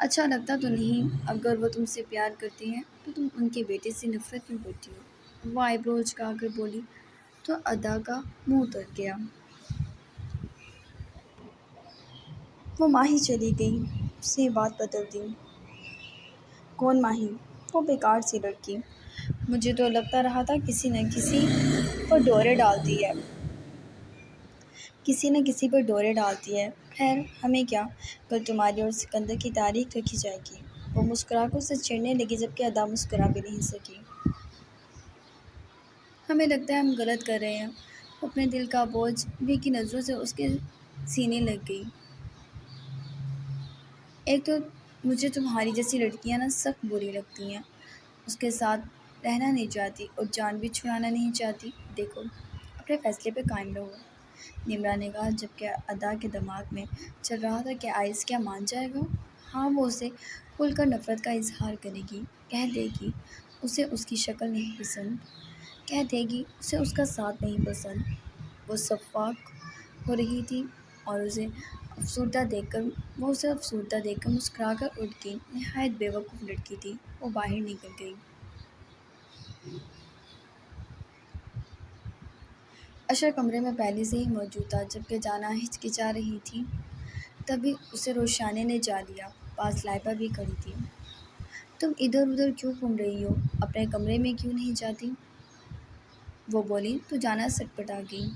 اچھا لگتا تو نہیں، اگر وہ تم سے پیار کرتے ہیں تو تم ان کے بیٹے سے نفرت کیوں کرتی ہو؟ وہ آئی برو جھکا کر بولی تو ادا کا منہ اتر گیا۔ وہ ماہی چلی گئی، اس نے بات بدل دی۔ کون ماہی؟ وہ بیکار سی لڑکی، مجھے تو لگتا رہا تھا کسی نہ کسی پر ڈورے ڈالتی ہے، کسی نہ کسی پر ڈورے ڈالتی ہے۔ خیر ہمیں کیا، کل تمہاری اور سکندر کی تاریخ رکھی جائے گی۔ وہ مسکرا کر اسے چھیڑنے لگی جبکہ ادا مسکرا بھی نہیں سکی۔ ہمیں لگتا ہے ہم غلط کر رہے ہیں۔ وہ اپنے دل کا بوجھ بھی کی نظروں سے اس کے سینے لگ گئی۔ ایک تو مجھے تمہاری جیسی لڑکیاں نا سخت بری لگتی ہیں، اس کے ساتھ رہنا نہیں چاہتی اور جان بھی چھڑانا نہیں چاہتی۔ دیکھو اپنے فیصلے پہ قائم رہو، نمرا نے کہا جبکہ ادا کے دماغ میں چل رہا تھا کہ آئس کیا مان جائے گا۔ ہاں وہ اسے کھل کر نفرت کا اظہار کرے گی، کہہ دے گی اسے اس کی شکل نہیں پسند، کہہ دے گی اسے اس کا ساتھ نہیں پسند۔ وہ شفاق ہو رہی تھی اور اسے افسردہ دیکھ کر مسکرا کر اٹھ گئی۔ نہایت بے وقوف لڑکی تھی۔ وہ باہر نکل گئی۔ اشر کمرے میں پہلے سے ہی موجود تھا جبکہ جانا ہچکچا رہی تھی، تبھی اسے روشانے نے جا لیا۔ پاس لائبہ بھی کھڑی تھی۔ تم ادھر ادھر کیوں گھوم رہی ہو؟ اپنے کمرے میں کیوں نہیں جاتی؟ وہ بولی تو جانا سٹپٹا گئی۔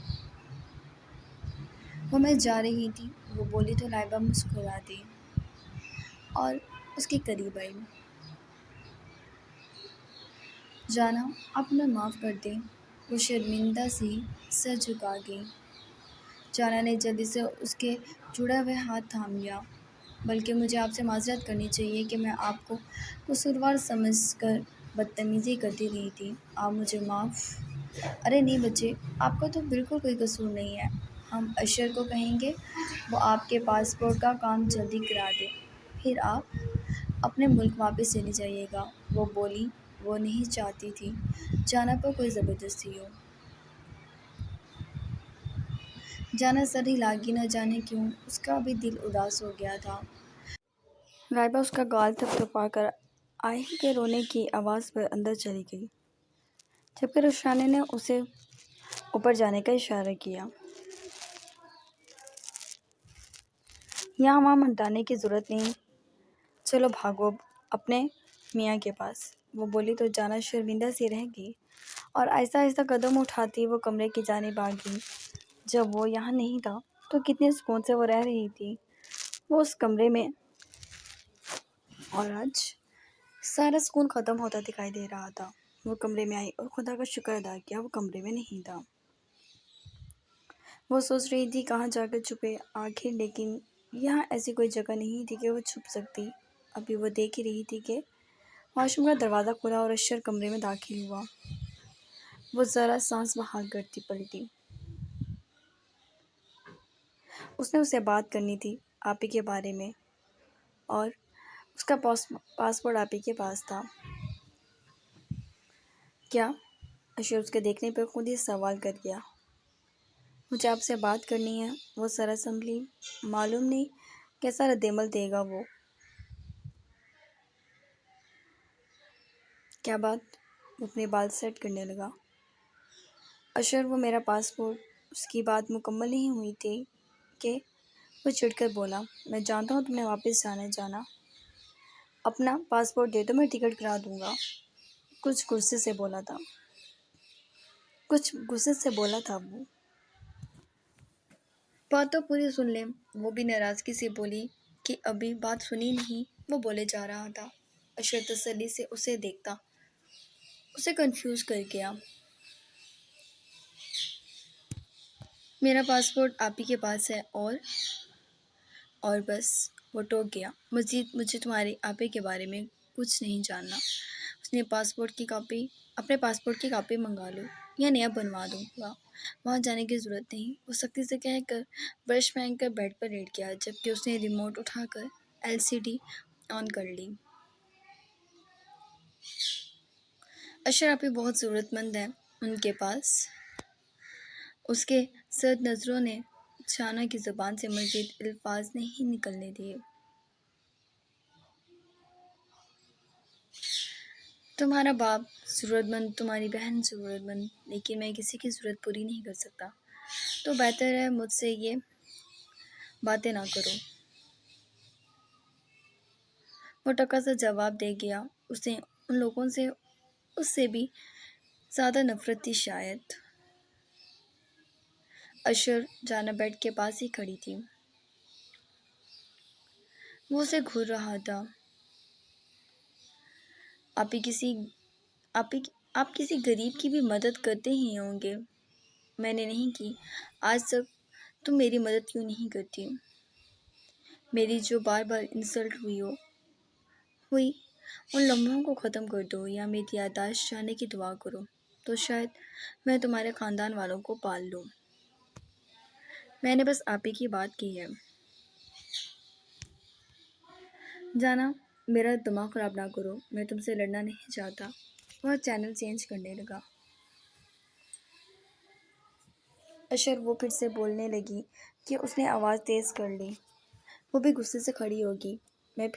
وہ میں جا رہی تھی، وہ بولی تو لائبہ مسکرا دی اور اس کے قریب آئی۔ جانا آپ انہیں معاف کر دیں۔ وہ شرمندہ سی سر جھکا گئی۔ جانا نے جلدی سے اس کے جڑا ہوا ہاتھ تھام لیا۔ بلکہ مجھے آپ سے معذرت کرنی چاہیے کہ میں آپ کو قصوروار سمجھ کر بدتمیزی کرتی رہی تھی۔ آپ مجھے معاف۔ ارے نہیں بچے، آپ کا تو بالکل کوئی قصور نہیں ہے۔ ہم اشر کو کہیں گے وہ آپ کے پاسپورٹ کا کام جلدی کرا دے، پھر آپ اپنے ملک واپس چلی جائیے گا۔ وہ بولی وہ نہیں چاہتی تھی جانا پر کوئی زبردستی ہو۔ جانا سر ہلاگی، نہ جانے کیوں اس کا بھی دل اداس ہو گیا تھا۔ لائبہ اس کا گال تھپتھپا کر آہی کے رونے کی آواز پر اندر چلی گئی، جبکہ روشانے نے اسے اوپر جانے کا اشارہ کیا۔ یہاں وہاں منڈلانے کی ضرورت نہیں، چلو بھاگو اپنے میاں کے پاس۔ وہ بولی تو جانا شرمندہ سی رہ گئی اور آہستہ آہستہ قدم اٹھاتی وہ کمرے کی جانب آ گئی۔ جب وہ یہاں نہیں تھا تو کتنے سکون سے وہ رہ رہی تھی، وہ اس کمرے میں، اور آج سارا سکون ختم ہوتا دکھائی دے رہا تھا۔ وہ کمرے میں آئی اور خدا کا شکر ادا کیا وہ کمرے میں نہیں تھا۔ وہ سوچ رہی تھی کہاں جا کر چھپے آخر، لیکن یہاں ایسی کوئی جگہ نہیں تھی کہ وہ چھپ سکتی۔ ابھی وہ دیکھ ہی رہی تھی کہ واش روم کا دروازہ کھلا اور اشر کمرے میں داخل ہوا۔ وہ ذرا سانس بحال کرتی پلٹی۔ اس نے اسے بات کرنی تھی آپی کے بارے میں، اور اس کا پاسپورٹ آپی کے پاس تھا۔ کیا؟ اشر اس کے دیکھنے پر خود ہی سوال کر گیا۔ مجھے آپ سے بات کرنی ہے۔ وہ ذرا سنبھلی، معلوم نہیں کیسا رد عمل دے گا وہ۔ کیا بات؟ وہ اپنے بال سیٹ کرنے لگا۔ اشر وہ میرا پاسپورٹ۔ اس کی بات مکمل نہیں ہوئی تھی کہ وہ چڑ کر بولا، میں جانتا ہوں تم نے واپس جانا ہے جانا، اپنا پاسپورٹ دے دو میں ٹکٹ کرا دوں گا۔ کچھ غصے سے بولا تھا وہ۔ بات تو پوری سن لیں۔ وہ بھی ناراضگی سے بولی کہ ابھی بات سنی نہیں، وہ بولے جا رہا تھا۔ اشر تسلی سے اسے دیکھتا اسے کنفیوز کر گیا۔ میرا پاسپورٹ آپ ہی کے پاس ہے اور بس۔ وہ ٹوک گیا۔ مزید مجھے تمہاری آپے کے بارے میں کچھ نہیں جاننا۔ اس نے اپنے پاسپورٹ کی کاپی منگا لو یا نیا بنوا دوں گا، وہاں جانے کی ضرورت نہیں۔ وہ سختی سے کہہ کر برش پھینک کر بیڈ پر لیٹ گیا جبکہ اس نے ریموٹ اٹھا کر LCD آن کر لی۔ اشر آپی بہت ضرورت مند ہے ان کے پاس۔ اس کے سرد نظروں نے جانا کی زبان سے مزید الفاظ نہیں نکلنے دیے۔ تمہارا باپ ضرورت مند، تمہاری بہن ضرورت مند، لیکن میں کسی کی ضرورت پوری نہیں کر سکتا، تو بہتر ہے مجھ سے یہ باتیں نہ کرو۔ وہ ٹکا سا جواب دے گیا۔ اسے ان لوگوں سے اس سے بھی زیادہ نفرت تھی شاید۔ اشر جانا بیڈ کے پاس ہی کھڑی تھی۔ وہ اسے گھور رہا تھا۔ آپ کسی غریب کی بھی مدد کرتے ہی ہوں گے۔ میں نے نہیں کی۔ آج تک تم میری مدد کیوں نہیں کرتی؟ میری جو بار بار انسلٹ ہوئی ان لمحوں کو ختم کر دو یا میری یادداشت جانے کی دعا کرو، تو شاید میں تمہارے خاندان والوں کو پال لوں۔ میں نے بس آپ ہی کی بات کی ہے۔ جانا، میرا دماغ خراب نہ کرو، میں تم سے لڑنا نہیں چاہتا۔ وہ چینل چینج کرنے لگا۔ اشر وہ پھر سے بولنے لگی کہ اس نے آواز تیز کر لی۔ وہ بھی غصے سے کھڑی ہوگی۔ میں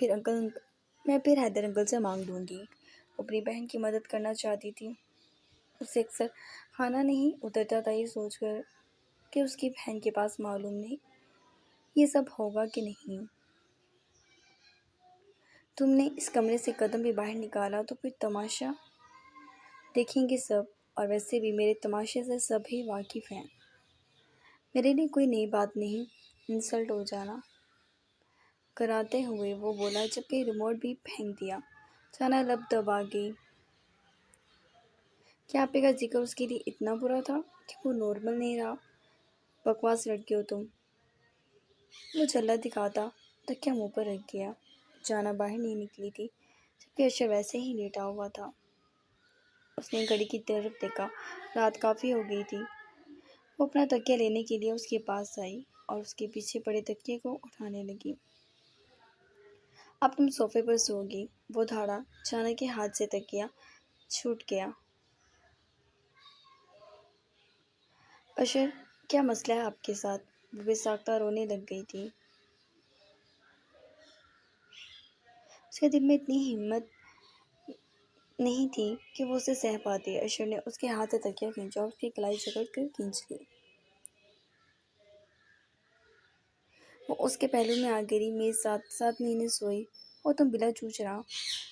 پھر حیدر انکل سے مانگ لوں گی۔ وہ اپنی بہن کی مدد کرنا چاہتی تھی۔ اسے اکثر کھانا نہیں اترتا تھا یہ سوچ کر کہ اس کی بہن کے پاس معلوم نہیں یہ سب ہوگا کہ نہیں۔ تم نے اس کمرے سے قدم بھی باہر نکالا تو پھر تماشا دیکھیں گے سب، اور ویسے بھی میرے تماشے سے سب ہی واقف ہیں۔ میرے لیے کوئی نئی بات نہیں انسلٹ ہو جانا۔ کراتے ہوئے وہ بولا، جبکہ ریموٹ بھی پھینک دیا۔ جانا لب دبا گئی۔ کیا آپے کا ذکر اس کے لیے اتنا برا تھا کہ وہ نارمل نہیں رہا؟ بکواس لڑکی ہو تم۔ وہ چلا دکھاتا تکیہ منہ پر رکھ گیا۔ جانا باہر نہیں نکلی تھی، جبکہ اشر ویسے ہی لیٹا ہوا تھا۔ اس نے گھڑی کی طرف دیکھا۔ رات کافی ہو گئی تھی۔ وہ اپنا تکیہ لینے کے لیے اس کے پاس آئی اور اس کے پیچھے پڑے تکیے کو اٹھانے لگی۔ اب تم صوفے پر سو گی۔ وہ دھاڑا۔ جانا کے ہاتھ سے تکیہ چھوٹ گیا۔ اشر، کیا مسئلہ ہے آپ کے ساتھ؟ وہ بے ساختہ رونے لگ گئی تھی۔ اس کے دل میں اتنی ہمت نہیں تھی کہ وہ اسے سہ پاتی۔ اشر نے اس کے ہاتھ سے تکیہ کھینچا اور اس کی کلائی جکڑ کر کھینچ لی۔ وہ اس کے پہلو میں آ گری۔ میں 7 مہینے سوئی اور تم بلا چوچ رہا،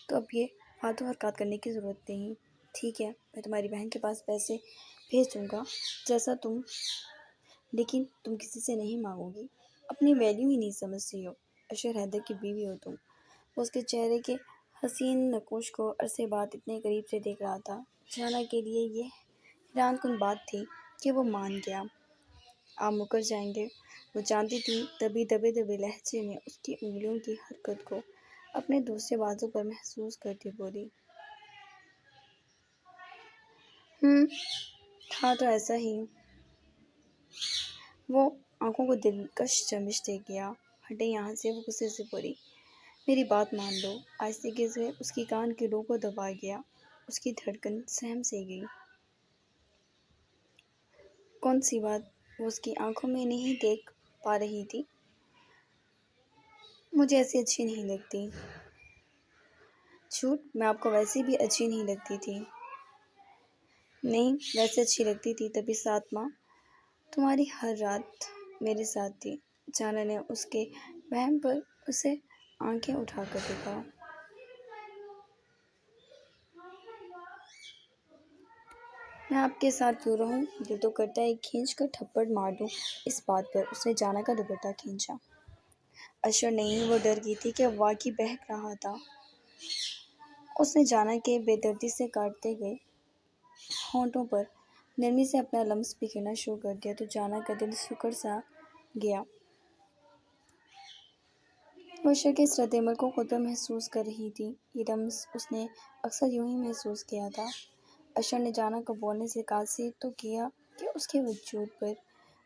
تو اب یہ فالتو حرکات کرنے کی ضرورت نہیں۔ ٹھیک ہے، میں تمہاری بہن کے پاس پیسے بھیج دوں گا جیسا لیکن تم کسی سے نہیں مانگو گی۔ اپنی ویلیو ہی نہیں سمجھتی ہو۔ اشر، حیدر کی بیوی ہو تم۔ وہ اس کے چہرے کے حسین نقوش کو عرصے بعد اتنے قریب سے دیکھ رہا تھا۔ جانا کے لیے یہ حیران کن بات تھی کہ وہ مان گیا۔ آپ مکر جائیں گے؟ وہ جانتی تھی، تبھی دبے دبے لہجے میں اس کی انگلیوں کی حرکت کو اپنے دوسرے بازو پر محسوس کرتی بولی۔ تھا تو ایسا ہی۔ وہ آنکھوں کو دلکش چمش دے گیا۔ ہٹے یہاں سے، وہ غصے سے بولی۔ میری بات مان لو۔ آہستگی سے اس کی کان کے لو کو دبا گیا۔ اس کی دھڑکن سہم سے گئی۔ کون سی بات؟ وہ اس کی آنکھوں میں نہیں دیکھ پا رہی تھی۔ مجھے ایسی اچھی نہیں لگتی۔ جھوٹ، میں آپ کو ویسے بھی اچھی نہیں لگتی تھی۔ نہیں، ویسے اچھی لگتی تھی، تبھی 7 ماہ تمہاری ہر رات میرے ساتھ تھی۔ جانا نے اس کے وہم پر اسے آنکھیں اٹھا کر دیکھا۔ میں آپ کے ساتھ کیوں رہوں؟ دل تو کرتا ہے کھینچ کر تھپڑ مار دوں اس بات پر۔ اس نے جانا کا دوپٹہ کھینچا۔ اشر نہیں، وہ ڈر گئی تھی کہ واقعی بہک رہا تھا۔ اس نے جانا کے بے دردی سے کاٹتے گئے ہونٹوں پر نرمی سے اپنا لمس بکھیرنا شروع کر دیا تو جانا کا دل سکڑ سا گیا۔ وہ اشر کے اس رد عمل کو خود پر محسوس کر رہی تھی۔ یہ لمس اس نے اکثر یوں ہی محسوس کیا تھا۔ اشر نے جانا کو بولنے سے قاصر تو کیا کہ اس کے وجود پر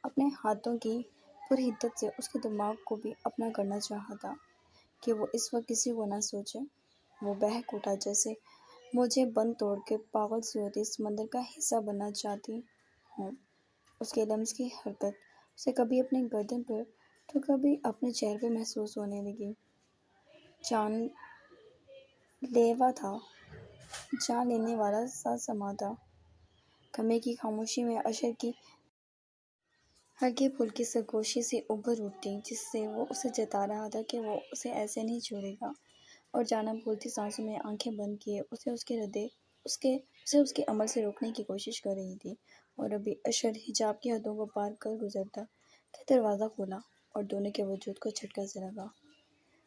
اپنے ہاتھوں کی پرحدت سے اس کے دماغ کو بھی اپنا کرنا چاہا تھا کہ وہ اس وقت کسی کو نہ سوچے۔ وہ بہک اٹھا جیسے موجیں بند توڑ کے پاگل سی ہوتی سمندر کا حصہ بننا چاہتی ہوں۔ اس کے لمس کی حرکت اسے کبھی اپنے گردن پر تو کبھی اپنے چہرے پر محسوس ہونے لگی۔ لیوا تھا، جان لینے والا سا سما تھا۔ کمرے کی خاموشی میں اشر کی ہلکی پھلکی سرگوشی سے ابھر اٹھتی، جس سے وہ اسے جتا رہا تھا کہ وہ اسے ایسے نہیں چھوڑے گا، اور جانا بھولتی سانسوں میں آنکھیں بند کیے اسے اس کے عمل سے روکنے کی کوشش کر رہی تھی۔ اور ابھی اشر حجاب کی حدوں کو پار کر گزرتا کہ دروازہ کھولا اور دونوں کے وجود کو جھٹکا سا لگا۔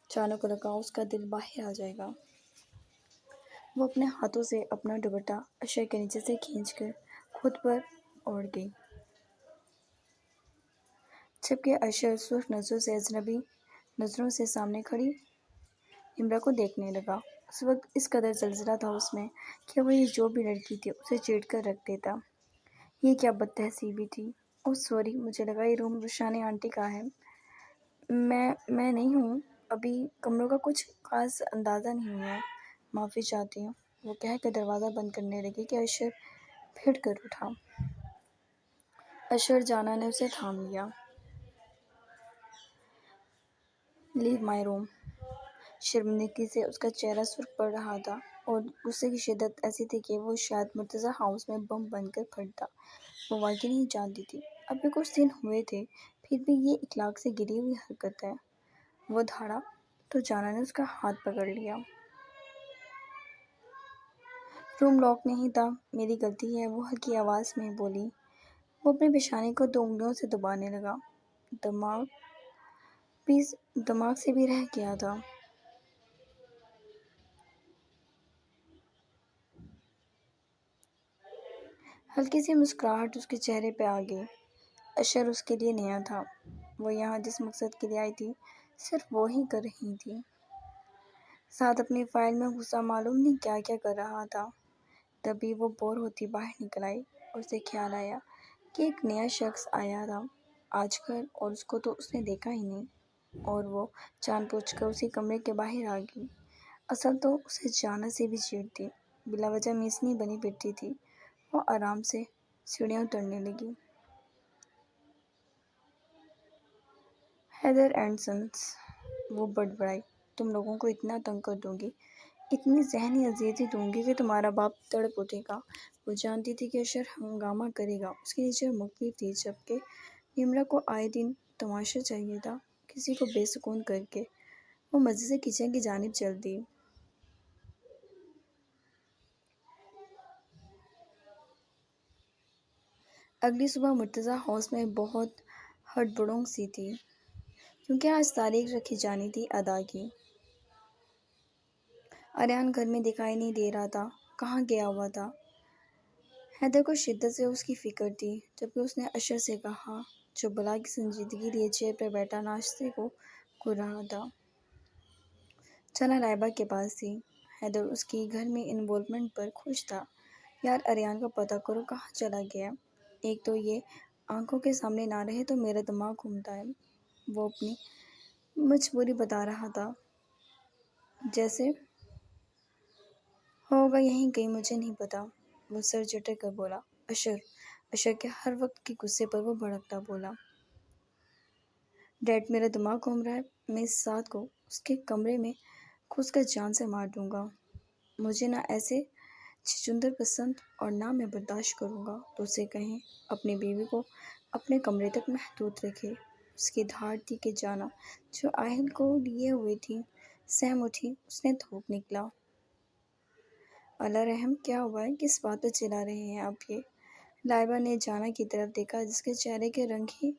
جانا کو لگا اس کا دل باہر آ جائے گا۔ وہ اپنے ہاتھوں سے اپنا دوپٹہ اشر کے نیچے سے کھینچ کر خود پر اوڑھ گئی، جبکہ اشر سرخ نظروں سے اجنبی نظروں سے سامنے کھڑی نمرا کو دیکھنے لگا۔ اس وقت اس قدر زلزلہ تھا اس میں کہ وہ یہ جو بھی لڑکی تھی اسے چیڑ کر رکھ دیتا۔ یہ کیا بد تہذیبی تھی! اوہ سوری، مجھے لگا یہ روم روشانی آنٹی کا ہے۔ میں نہیں ہوں، ابھی کمروں کا کچھ خاص اندازہ نہیں ہوا۔ معافی چاہتی ہوں، وہ کہہ کر دروازہ بند کرنے لگی کہ اشر پھٹ کر اٹھا۔ اشر جانا نے اسے تھام لیا۔ لیو مائی روم۔ شرمندگی سے اس کا چہرہ سرخ پڑ رہا تھا اور غصے کی شدت ایسی تھی کہ وہ شاید مرتضی ہاؤس میں بم بن کر پھٹتا۔ وہ واقعی نہیں جانتی تھی، ابھی کچھ دن ہوئے تھے، پھر بھی یہ اخلاق سے گری ہوئی حرکت ہے۔ وہ دھاڑا تو جانا نے اس کا ہاتھ پکڑ لیا۔ روم لاک نہیں تھا، میری غلطی ہے، وہ ہلکی آواز میں بولی۔ وہ اپنے پیشانی کو 2 انگلیوں سے دبانے لگا۔ دماغ سے بھی رہ گیا تھا۔ ہلکی سی مسکراہٹ اس کے چہرے پہ آ گئی۔ اشر اس کے لیے نیا تھا۔ وہ یہاں جس مقصد کے لیے آئی تھی صرف وہ ہی کر رہی تھی۔ ساتھ اپنی فائل میں گھسا معلوم نہیں کیا کیا کر رہا تھا۔ تبھی وہ بور ہوتی باہر نکل آئی اور اسے خیال آیا کہ ایک نیا شخص آیا تھا آج کل اور اس کو تو اس نے دیکھا ہی نہیں، اور وہ جان بوجھ کر اسی کمرے کے باہر آ گئی۔ اصل تو اسے جانا سے بھی چیڑ تھی، بلا وجہ میسنی بنی پھرتی تھی۔ وہ آرام سے سیڑھیاں اترنے لگی۔ ہیدر اینڈ سنس، وہ بڑبڑائی، تم لوگوں کو اتنا تنگ کر دوں گی، اتنی ذہنی اذیتیں دوں گی کہ تمہارا باپ تڑپ اٹھے گا۔ وہ جانتی تھی کہ اشر ہنگامہ کرے گا، اس کی نیچر مختلف تھی، جبکہ نمرا کو آئے دن تماشا چاہیے تھا، کسی کو بے سکون کر کے۔ وہ مزے سے کچن کی جانب چل دی۔ اگلی صبح مرتضی ہاؤس میں بہت ہڑبڑوں سی تھی، کیونکہ آج تاریخ رکھی جانی تھی ادا کی۔ آریان گھر میں دکھائی نہیں دے رہا تھا، کہاں گیا ہوا تھا؟ حیدر کو شدت سے اس کی فکر تھی، جبکہ اس نے اشر سے کہا، جو بلا کی سنجیدگی لیے چیئر پر بیٹھا ناشتے کو کر رہا تھا۔ چنا لائبہ کے پاس تھی۔ حیدر اس کی گھر میں انوالومنٹ پر خوش تھا۔ یار آریان کا پتہ کرو کہاں چلا گیا ہے، ایک تو یہ آنکھوں کے سامنے نہ رہے تو میرا دماغ گھومتا ہے۔ وہ اپنی مجبوری بتا رہا تھا، جیسے ہوگا یہیں کہیں، مجھے نہیں پتا، وہ سر جھٹک کر بولا۔ اشر کے ہر وقت کے غصے پر وہ بھڑکتا بولا، ڈیڈ میرا دماغ گھوم رہا ہے، میں اس ساتھ کو اس کے کمرے میں گھس کر جان سے مار دوں گا۔ مجھے نہ ایسے چھچندر پسند اور نہ میں برداشت کروں گا، تو اسے کہیں اپنی بیوی کو اپنے کمرے تک محدود رکھے۔ اس کی دھاڑ تھی کہ جانا جو آہل کو لیے ہوئے تھی سہم اٹھی، اس نے تھوک نکلا۔ اللہ رحم، کیا ہوا ہے، کس بات پر چلا رہے ہیں آپ یہ؟ لائبہ نے جانا کی طرف دیکھا جس کے چہرے کے رنگ ہی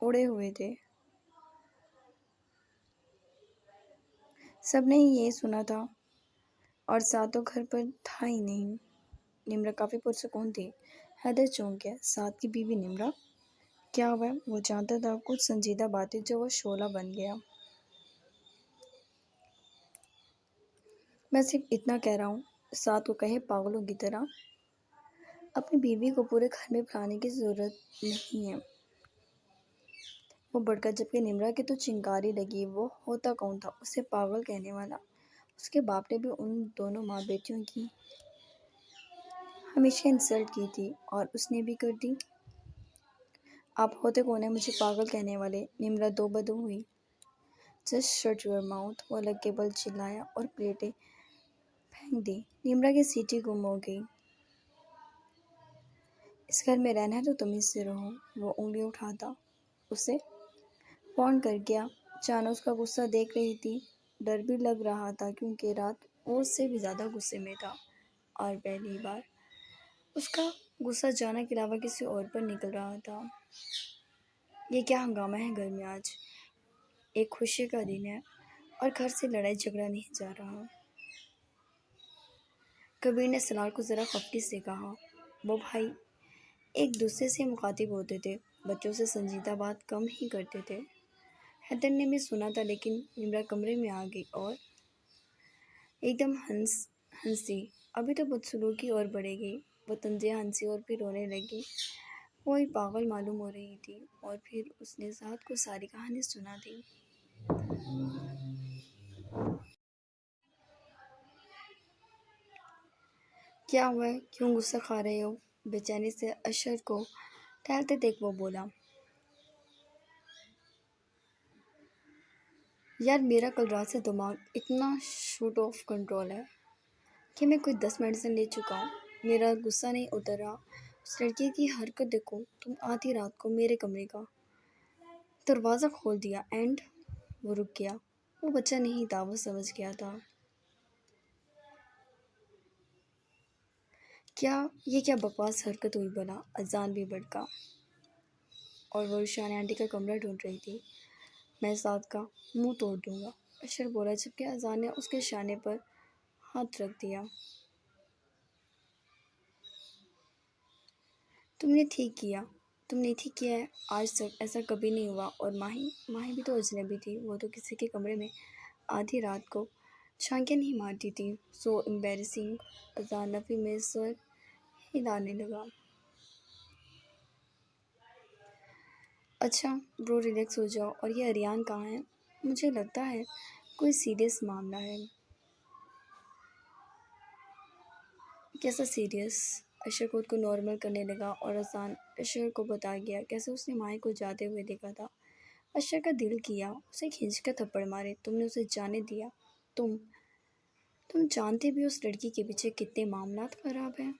اڑے ہوئے تھے۔ سب نے ہی یہی سنا تھا، اور ساتھ تو گھر پر تھا ہی نہیں۔ نمرا کافی پرسکون تھی۔ حیدر چونک گیا۔ ساتھ کی بیوی نمرا، کیا ہوا ہے؟ وہ جانتا تھا کچھ سنجیدہ باتیں جو وہ شعلہ بن گیا۔ میں صرف اتنا کہہ رہا ہوں، ساتھ کو کہے پاگلوں کی طرح، اپنی بیوی کو پورے گھر میں پھیلانے کی ضرورت نہیں ہے۔ وہ بڑھ کر، جبکہ نمرا کی تو چنگاری لگی، وہ ہوتا کون تھا اسے پاگل کہنے والا؟ اس کے باپ نے بھی ان دونوں ماں بیٹیوں کی ہمیشہ انسلٹ کی تھی، اور اس نے بھی کر دی۔ آپ ہوتے کون ہیں مجھے پاگل کہنے والے؟ نمرا دو بدو ہوئی۔ جسٹ شٹ یور ماؤتھ، وہ الگ کیبل چلایا اور پلیٹیں پھینک دی۔ نمرا کی سیٹی گم ہو گئی۔ اس گھر میں رہنا ہے تو تمیز سے رہو۔ وہ انگلی اٹھاتا اسے وارن کر گیا۔ چانا اس کا غصہ دیکھ رہی تھی۔ ڈر بھی لگ رہا تھا کیونکہ رات وہ اس سے بھی زیادہ غصے میں تھا اور پہلی بار اس کا غصہ جانا کے علاوہ کسی اور پر نکل رہا تھا۔ یہ کیا ہنگامہ ہے گھر میں آج؟ ایک خوشی کا دن ہے اور گھر سے لڑائی جھگڑا نہیں جا رہا۔ کبیر نے سلار کو ذرا خفگی سے کہا۔ وہ بھائی ایک دوسرے سے مخاطب ہوتے تھے، بچوں سے سنجیدہ بات کم ہی کرتے تھے۔ حیدر نے بھی سنا تھا لیکن نمرا کمرے میں آ گئی اور ایک دم ہنسی۔ ابھی تو بدسلوکی اور بڑھے گئی۔ وہ تنزیہ ہنسی اور پھر رونے لگی۔ وہ ایک پاگل معلوم ہو رہی تھی اور پھر اس نے سعد کو ساری کہانی سنا دی۔ کیا ہوا ہے؟ کیوں غصہ کھا رہے ہو؟ بے چینی سے اشر کو ٹہلتے دیکھ وہ بولا۔ یار میرا کل رات سے دماغ اتنا شوٹ آف کنٹرول ہے کہ میں کوئی 10 میڈیسن لے چکا ہوں۔ میرا غصہ نہیں اتر رہا۔ اس لڑکی کی حرکت دیکھو، تم آدھی رات کو میرے کمرے کا دروازہ کھول دیا اینڈ وہ رک گیا۔ وہ بچہ نہیں تھا، وہ سمجھ گیا تھا۔ یہ کیا بکواس حرکت ہوئی بھلا؟ اذان بھی بھڑکا اور وہ رشان آنٹی کا کمرہ ڈھونڈ رہی تھی۔ میں سعد کا منہ توڑ دوں گا، اشر بولا جبکہ اذان نے اس کے شانے پر ہاتھ رکھ دیا۔ تم نے ٹھیک کیا ہے، آج تک ایسا کبھی نہیں ہوا۔ اور ماہی بھی تو اجنبی تھی، وہ تو کسی کے کمرے میں آدھی رات کو چھانکیاں نہیں مارتی تھی۔ سو امبیرسنگ۔ اذان نفی میں سر ہلانے لگا۔ اچھا برو ریلیکس ہو جاؤ۔ اور یہ اریان کہاں ہے؟ مجھے لگتا ہے کوئی سیریس معاملہ ہے۔ کیسا سیریس؟ اشر خود کو نارمل کرنے لگا اور اذان اشر کو بتا گیا کیسے اس نے ماہی کو جاتے ہوئے دیکھا تھا۔ اشر کا دل کیا اسے کھینچ کر تھپڑ مارے۔ تم نے اسے جانے دیا؟ تم جانتے بھی اس لڑکی کے پیچھے کتنے معاملات خراب ہیں۔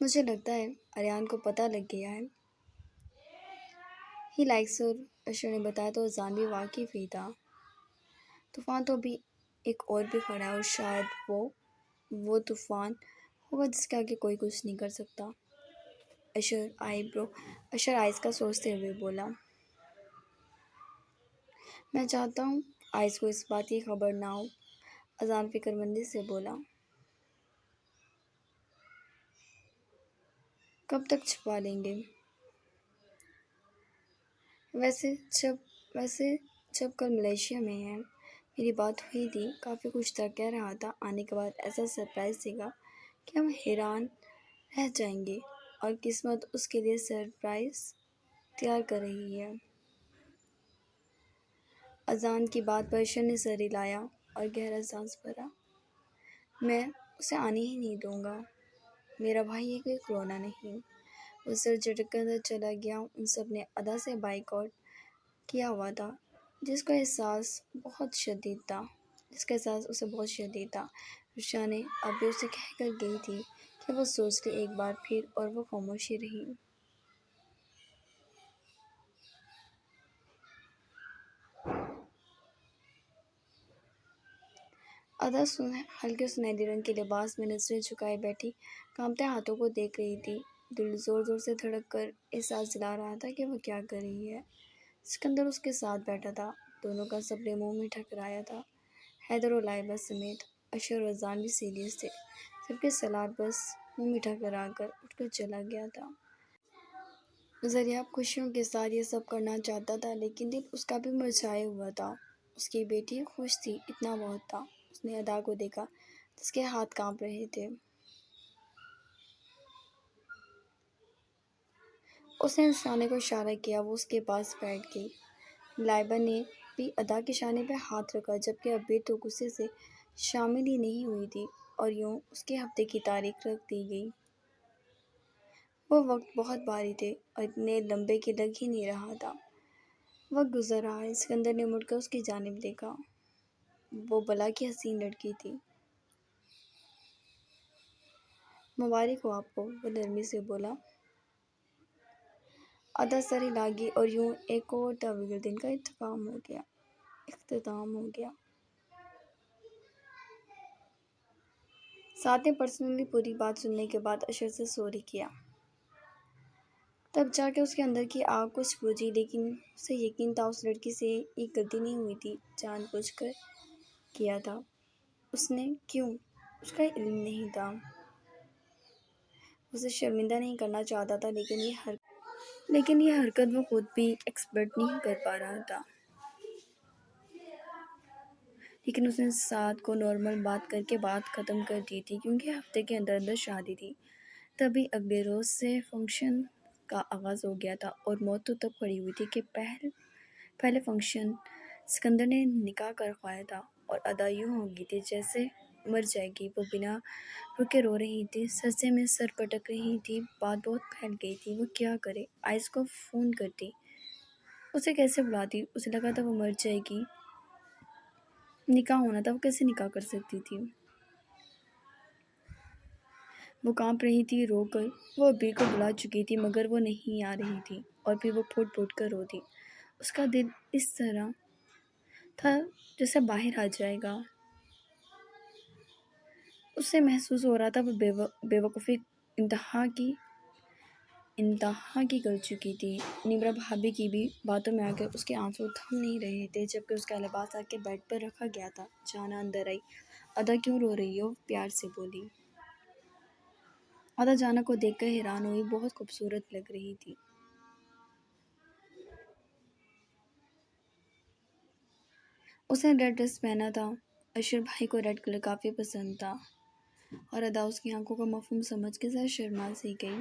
مجھے لگتا ہے اریان کو پتہ لگ گیا ہے۔ ہی لائکس ہر، اشر نے بتایا تو اذان بھی واقف ہی تھا۔ طوفان تو ابھی ایک اور بھی کھڑا ہے اور شاید وہ طوفان ہوگا جس کے آگے کوئی کچھ نہیں کر سکتا۔ اشر آئس کا سوچتے ہوئے بولا۔ میں چاہتا ہوں آئس کو اس بات کی خبر نہ ہو، اذان فکر مندی سے بولا۔ کب تک چھپا لیں گے؟ ویسے جب کل ملیشیا میں ہے، میری بات ہوئی تھی، کافی کچھ تھا، کہہ رہا تھا آنے کے بعد ایسا سرپرائز دے گا کہ ہم حیران رہ جائیں گے، اور قسمت اس کے لیے سرپرائز تیار کر رہی ہے۔ اذان کی بات پر اشر نے سر ہلایا اور گہرا سانس بھرا۔ میں اسے آنے ہی نہیں دوں گا۔ میرا بھائی یہ کوئی کھلونا نہیں۔ وہ سر جھٹک کر اندر چلا گیا۔ ان سب نے ادا سے بائک آؤٹ کیا ہوا تھا، جس کا احساس اسے بہت شدید تھا۔ رشا نے ابھی اسے کہہ کر گئی تھی کہ وہ سوچ لے ایک بار پھر، اور وہ خاموشی رہی۔ ادا ہلکے سنہری رنگ کے لباس میں نظریں جھکائے بیٹھی کانپتے ہاتھوں کو دیکھ رہی تھی۔ دل زور زور سے دھڑک کر احساس دلا رہا تھا کہ وہ کیا کر رہی ہے۔ سکندر اس کے ساتھ بیٹھا تھا، دونوں کا سپرے منہ میٹھا کرایا تھا، حیدر اور لائبہ سمیت۔ اشر اور اذان بھی سیریس تھے، جبکہ سلار بس منہ میٹھا کرا کر اٹھ کر چلا گیا تھا۔ ذریعہ خوشیوں کے ساتھ یہ سب کرنا چاہتا تھا لیکن دل اس کا بھی مرجھایا ہوا تھا۔ اس کی بیٹی خوش تھی، اتنا بہت تھا۔ اس نے ادا کو دیکھا جس کے ہاتھ کانپ رہے تھے۔ اس نے شانے کو اشارہ کیا، وہ اس کے پاس بیٹھ گئی۔ لائبہ نے بھی ادا کے شانے پہ ہاتھ رکھا، جبکہ ابھی تو غصے سے شامل ہی نہیں ہوئی تھی، اور یوں اس کے ہفتے کی تاریخ رکھ دی گئی۔ وہ وقت بہت بھاری تھے اور اتنے لمبے کہ لگ ہی نہیں رہا تھا۔ وقت گزر رہا ہے، سکندر نے مڑ کر اس کی جانب دیکھا۔ وہ بلا کی حسین لڑکی تھی۔ مبارک ہو آپ کو، وہ نرمی سے بولا۔ ادا سر ہلا اور یوں ایک اور طویل دن کا اختتام ہو گیا۔ ساتھ نے پرسنلی پوری بات سننے کے بعد اشر سے سوری کیا۔ تب جا کے اس کے اندر کی آگ کچھ بجھی، لیکن اسے یقین تھا اس لڑکی سے یہ غلطی نہیں ہوئی تھی، جان بوجھ کر کیا تھا اس نے۔ کیوں؟ اس کا علم نہیں تھا۔ اسے شرمندہ نہیں کرنا چاہتا تھا، لیکن یہ حرکت وہ خود بھی ایکسپیکٹ نہیں کر پا رہا تھا۔ لیکن اس نے سعد کو نارمل بات کر کے بات ختم کر دی تھی، کیونکہ ہفتے کے اندر اندر شادی تھی۔ تبھی اگلے روز سے فنکشن کا آغاز ہو گیا تھا اور موت تو تب کھڑی ہوئی تھی کہ پہلے فنکشن سکندر نے نکاح کا رکھوایا تھا اور ادا یوں ہو گئی تھی جیسے مر جائے گی۔ وہ بنا رکے رو رہی تھی، سجدے میں سر پٹک رہی تھی۔ بات بہت پھیل گئی تھی، وہ کیا کرے؟ آئس کو فون کرتی، اسے کیسے بلاتی؟ اسے لگا تھا وہ مر جائے گی، نکاح ہونا تھا، وہ کیسے نکاح کر سکتی تھی؟ وہ کانپ رہی تھی رو کر۔ وہ ابیر کو بلا چکی تھی مگر وہ نہیں آ رہی تھی، اور پھر وہ پھوٹ پھوٹ کر روتی۔ اس کا دل اس طرح تھا جیسے باہر آ جائے گا۔ اسے محسوس ہو رہا تھا وہ بے وقوفی انتہا کی کر چکی تھی۔ نمرا بھابھی کی بھی باتوں میں آ کر اس کے آنسو تھم نہیں رہے تھے، جبکہ اس کا لباس آ کے بیڈ پر رکھا گیا تھا۔ جانا اندر آئی۔ ادا کیوں رو رہی ہو؟ پیار سے بولی۔ ادا جانا کو دیکھ کر حیران ہوئی، بہت خوبصورت لگ رہی تھی۔ اس نے ریڈ ڈریس پہنا تھا۔ اشر بھائی کو ریڈ کلر کافی پسند تھا اور ادا اس کی آنکھوں کا مفہوم سمجھ کے ذرا شرما سی گئی۔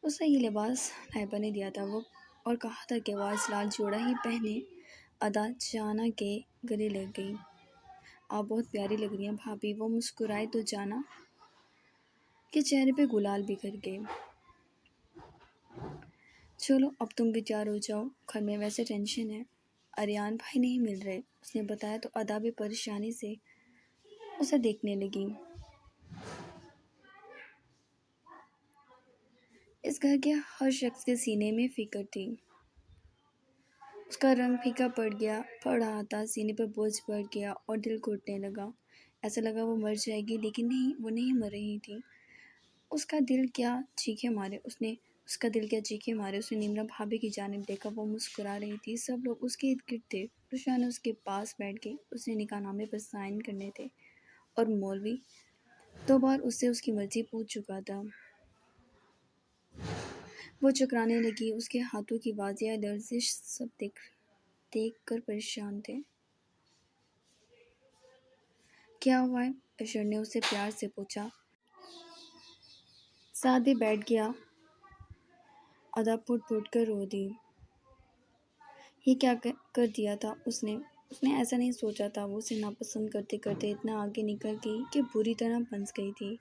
اسے یہ لباس لائبہ نے دیا تھا اور کہا تھا کہ وہ آج لال جوڑا ہی پہنے۔ ادا جانا کے گلے لگ گئی۔ آپ بہت پیاری لگ رہی ہیں بھابھی۔ وہ مسکرائے تو جانا کے چہرے پہ گلال بکھر گئے۔ چلو اب تم بھی تیار ہو جاؤ، گھر میں ویسے ٹینشن ہے، آریان بھائی نہیں مل رہے، اس نے بتایا تو ادا بھی پریشانی سے اسے دیکھنے لگی۔ اس گھر کے ہر شخص کے سینے میں فکر تھی۔ اس کا رنگ پھیکا پڑ رہا تھا، سینے پر بوجھ بڑھ گیا اور دل گھٹنے لگا۔ ایسا لگا وہ مر جائے گی، لیکن نہیں، وہ نہیں مر رہی تھی۔ اس کا دل کیا چیخے مارے اس نے نمرا بھابھی کی جانب دیکھا۔ وہ مسکرا رہی تھی، سب لوگ اس کے ارد گرد تھے۔ روشنا اس کے پاس بیٹھ گئی۔ اس نے نکاح نامے پر سائن کرنے تھے اور مولوی 2 بار اس سے اس کی مرضی پوچھ چکا تھا۔ وہ چکرانے لگی، اس کے ہاتھوں کی واضح لرزش سب دیکھ کر پریشان تھے۔ کیا ہوا ہے؟ اشر نے اسے پیار سے پوچھا۔ سعد بھی بیٹھ گیا۔ ادا پھٹ پھٹ کر رو دی۔ یہ کیا کر دیا تھا اس نے ایسا نہیں سوچا تھا۔ وہ اسے ناپسند کرتے کرتے اتنا آگے نکل گئی کہ بری طرح پھنس گئی تھی۔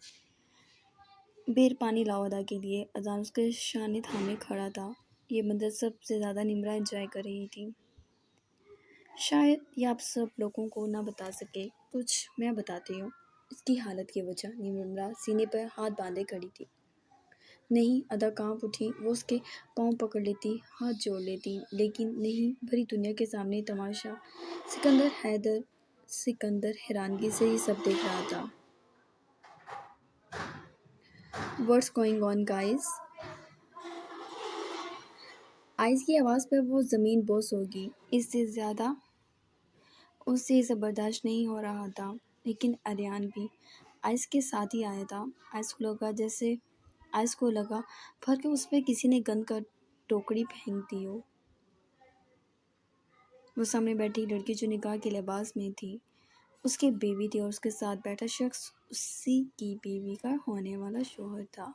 بیر پانی لاؤ ادا کے لیے۔ اذان اس کے شانے تھامے کھڑا تھا۔ یہ منظر سب سے زیادہ نمرا انجوائے کر رہی تھی۔ شاید یہ آپ سب لوگوں کو نہ بتا سکے، کچھ میں بتاتی ہوں اس کی حالت کی وجہ۔ نمرا سینے پر ہاتھ باندھے کھڑی تھی۔ نہیں، ادا کانپ اٹھی۔ وہ اس کے پاؤں پکڑ لیتی، ہاتھ جوڑ لیتی، لیکن نہیں، بھری دنیا کے سامنے تماشا۔ سکندر حیرانگی سے یہ سب دیکھ رہا تھا۔ What's going on guys؟ Ice کی آواز پر وہ زمین بوس ہوگی۔ اس سے اسے برداشت نہیں ہو رہا تھا، لیکن آریان بھی آئس کے ساتھ ہی آیا تھا۔ آئس کو لگا بھر کے اس پہ کسی نے گند کا ٹوکری پھینک دی ہو۔ وہ سامنے بیٹھی لڑکی جو نکاح کے لباس میں تھی، اس کی بیوی تھی اور اس کے ساتھ بیٹھا شخص اسی کی بیوی کا ہونے والا شوہر تھا۔